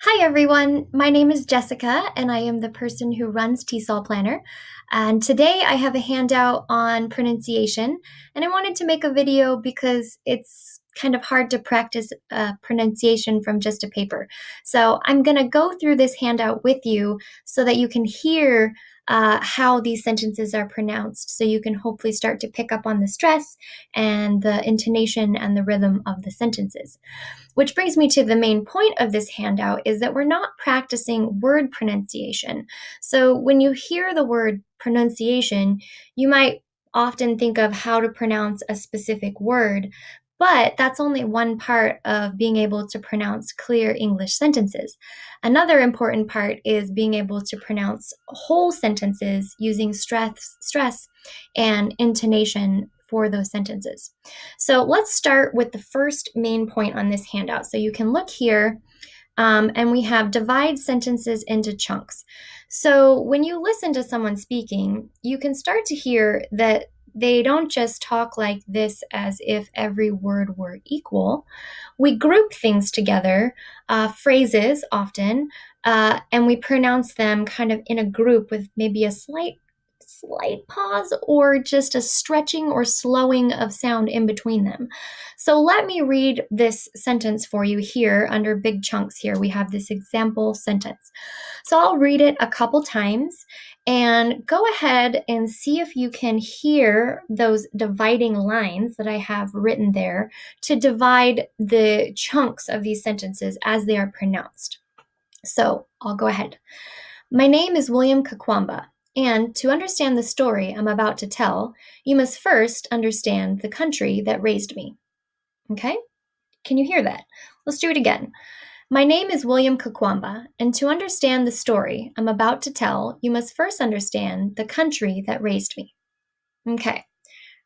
Hi everyone, my name is Jessica and I am the person who runs TESOL Planner. And today I have a handout on pronunciation, and I wanted to make a video because it's kind of hard to practice pronunciation from just a paper. So I'm going to go through this handout with you so that you can hear how these sentences are pronounced, so you can hopefully start to pick up on the stress and the intonation and the rhythm of the sentences. Which brings me to the main point of this handout is that we're not practicing word pronunciation. So when you hear the word pronunciation, you might often think of how to pronounce a specific word, but that's only one part of being able to pronounce clear English sentences. Another important part is being able to pronounce whole sentences using stress and intonation for those sentences. So let's start with the first main point on this handout. So you can look here, and we have divide sentences into chunks. So when you listen to someone speaking, you can start to hear that they don't just talk like this as if every word were equal. We group things together, phrases often, and we pronounce them kind of in a group with maybe a slight pause or just a stretching or slowing of sound in between them. So let me read this sentence for you here under big chunks. Here we have this example sentence. So I'll read it a couple times and go ahead and see if you can hear those dividing lines that I have written there to divide the chunks of these sentences as they are pronounced. So I'll go ahead. My name is William Kakwamba, and to understand the story I'm about to tell, you must first understand the country that raised me. Okay? Can you hear that? Let's do it again. My name is William Kakwamba, and to understand the story I'm about to tell, you must first understand the country that raised me. Okay,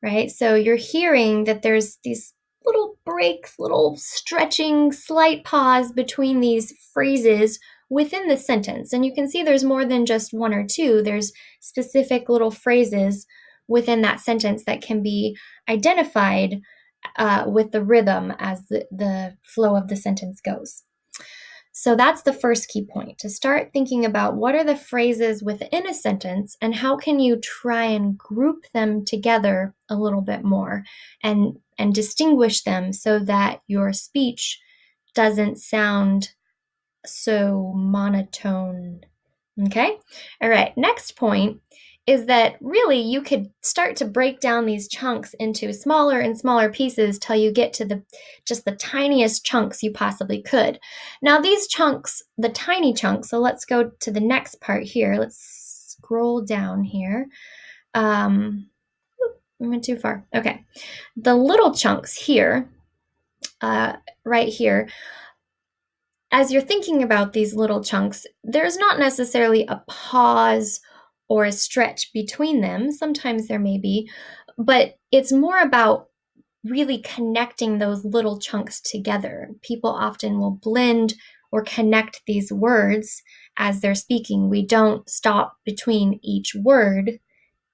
right? So you're hearing that there's these little breaks, little stretching, slight pause between these phrases within the sentence. And you can see there's more than just one or two. There's specific little phrases within that sentence that can be identified with the rhythm as the flow of the sentence goes. So that's the first key point, to start thinking about what are the phrases within a sentence and how can you try and group them together a little bit more and distinguish them so that your speech doesn't sound so monotone. Okay? All right, next point is that really you could start to break down these chunks into smaller and smaller pieces till you get to just the tiniest chunks you possibly could. Now these chunks, the tiny chunks, so let's go to the next part here. Let's scroll down here. I went too far. Okay. The little chunks here, right here, as you're thinking about these little chunks, there's not necessarily a pause or a stretch between them. Sometimes there may be, but it's more about really connecting those little chunks together. People often will blend or connect these words as they're speaking. We don't stop between each word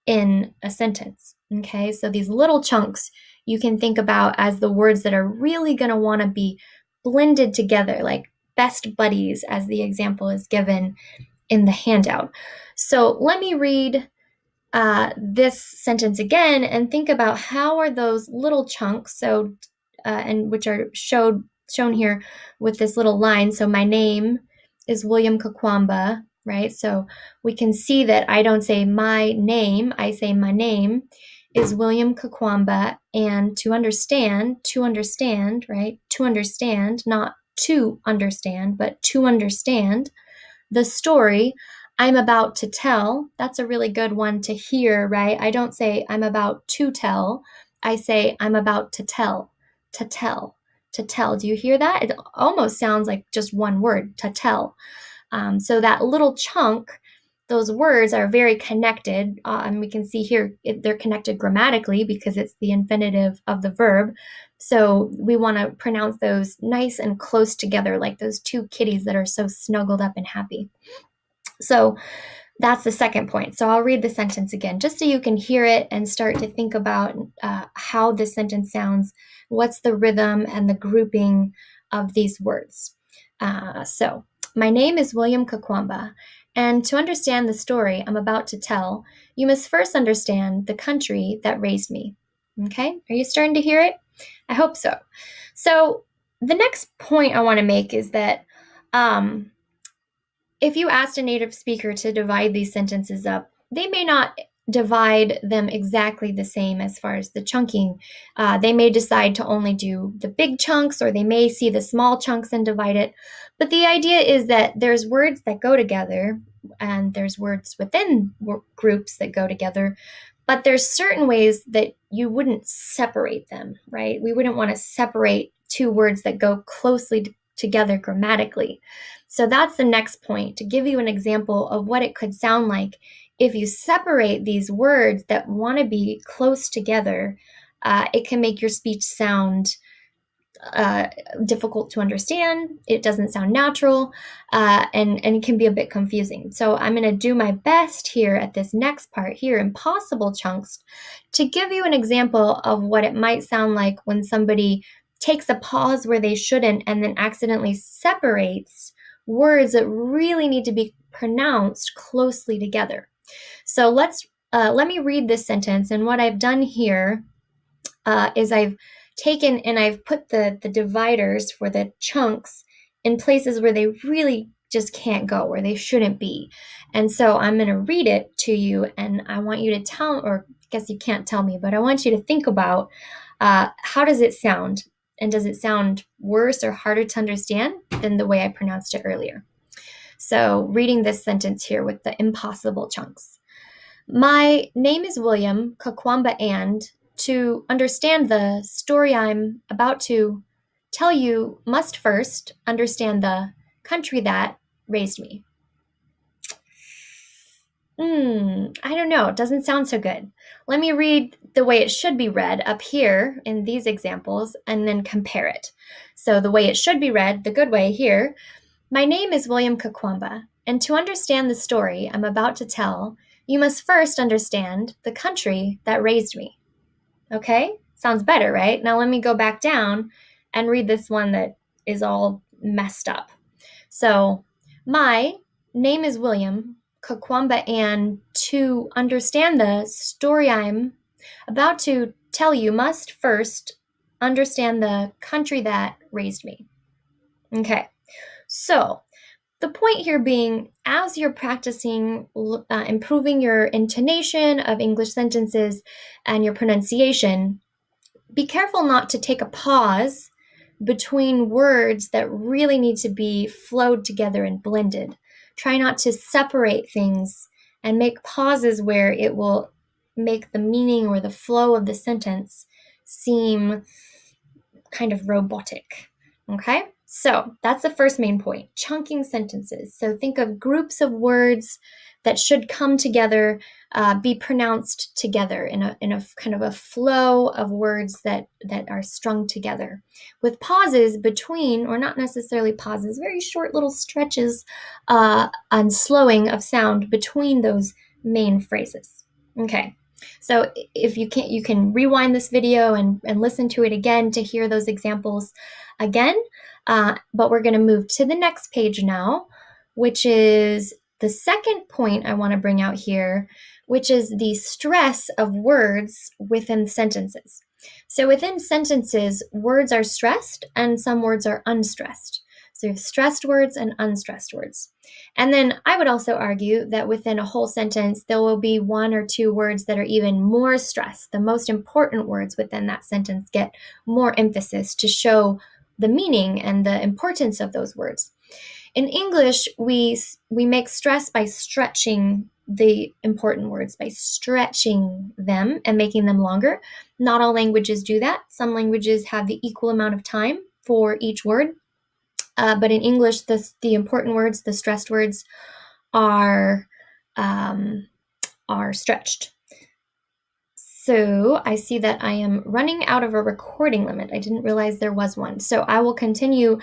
in a sentence. Okay, so these little chunks you can think about as the words that are really going to want to be blended together, like best buddies, as the example is given in the handout. So let me read this sentence again and think about how are those little chunks, so and which are shown here with this little line. So my name is William Kakwamba, right? So we can see that I don't say my name, I say my name is William Kakwamba, and to understand, right? To understand, not to understand, but to understand the story I'm about to tell. That's a really good one to hear, right? I don't say I'm about to tell. I say I'm about to tell, to tell, to tell. Do you hear that? It almost sounds like just one word, to tell. So that little chunk, those words are very connected, and we can see here they're connected grammatically because it's the infinitive of the verb. So we want to pronounce those nice and close together, like those two kitties that are so snuggled up and happy. So that's the second point. So I'll read the sentence again, just so you can hear it and start to think about how the sentence sounds, what's the rhythm and the grouping of these words. So My name is William Kakwamba, and to understand the story I'm about to tell, you must first understand the country that raised me. Okay, are you starting to hear it? I hope so. So, the next point I want to make is that um, if you asked a native speaker to divide these sentences up, they may not divide them exactly the same as far as the chunking. They may decide to only do the big chunks, or they may see the small chunks and divide it. But the idea is that there's words that go together, and there's words within groups that go together. But there's certain ways that you wouldn't separate them, right? We wouldn't want to separate two words that go closely together grammatically. So that's the next point, to give you an example of what it could sound like if you separate these words that want to be close together. It can make your speech sound difficult to understand. It doesn't sound natural, and it can be a bit confusing. So I'm going to do my best here at this next part here, impossible chunks, to give you an example of what it might sound like when somebody takes a pause where they shouldn't and then accidentally separates words that really need to be pronounced closely together. So let me read this sentence. And what I've done here is I've taken and I've put the dividers for the chunks in places where they really just can't go, where they shouldn't be. And so I'm going to read it to you, and I want you to tell, or I guess you can't tell me, but I want you to think about how does it sound? And does it sound worse or harder to understand than the way I pronounced it earlier? So reading this sentence here with the impossible chunks. My name is William Kakwamba, and to understand the story I'm about to tell you must first understand the country that raised me. I don't know. It doesn't sound so good. Let me read the way it should be read up here in these examples and then compare it. So the way it should be read, the good way here, my name is William Kakwamba, and to understand the story I'm about to tell, you must first understand the country that raised me. Okay? Sounds better, right? Now let me go back down and read this one that is all messed up. So, my name is William Kakwamba, and to understand the story I'm about to tell you must first understand the country that raised me. Okay, so the point here being, as you're practicing improving your intonation of English sentences and your pronunciation, be careful not to take a pause between words that really need to be flowed together and blended. Try not to separate things and make pauses where it will make the meaning or the flow of the sentence seem kind of robotic. Okay? So that's the first main point, chunking sentences. So think of groups of words that should come together, be pronounced together in a kind of a flow of words that are strung together, with pauses between, or not necessarily pauses, very short little stretches and slowing of sound between those main phrases. Okay. So if you can't, you can rewind this video and listen to it again to hear those examples again. But we're going to move to the next page now, which is the second point I want to bring out here, which is the stress of words within sentences. So within sentences, words are stressed and some words are unstressed. So you have stressed words and unstressed words. And then I would also argue that within a whole sentence, there will be one or two words that are even more stressed. The most important words within that sentence get more emphasis to show the meaning and the importance of those words. In English, we make stress by stretching the important words, by stretching them and making them longer. Not all languages do that. Some languages have the equal amount of time for each word. But in English, the important words, the stressed words, are stretched. So I see that I am running out of a recording limit. I didn't realize there was one. So I will continue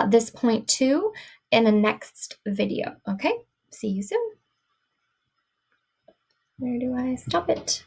this point too in a next video. Okay, see you soon. Where do I stop it?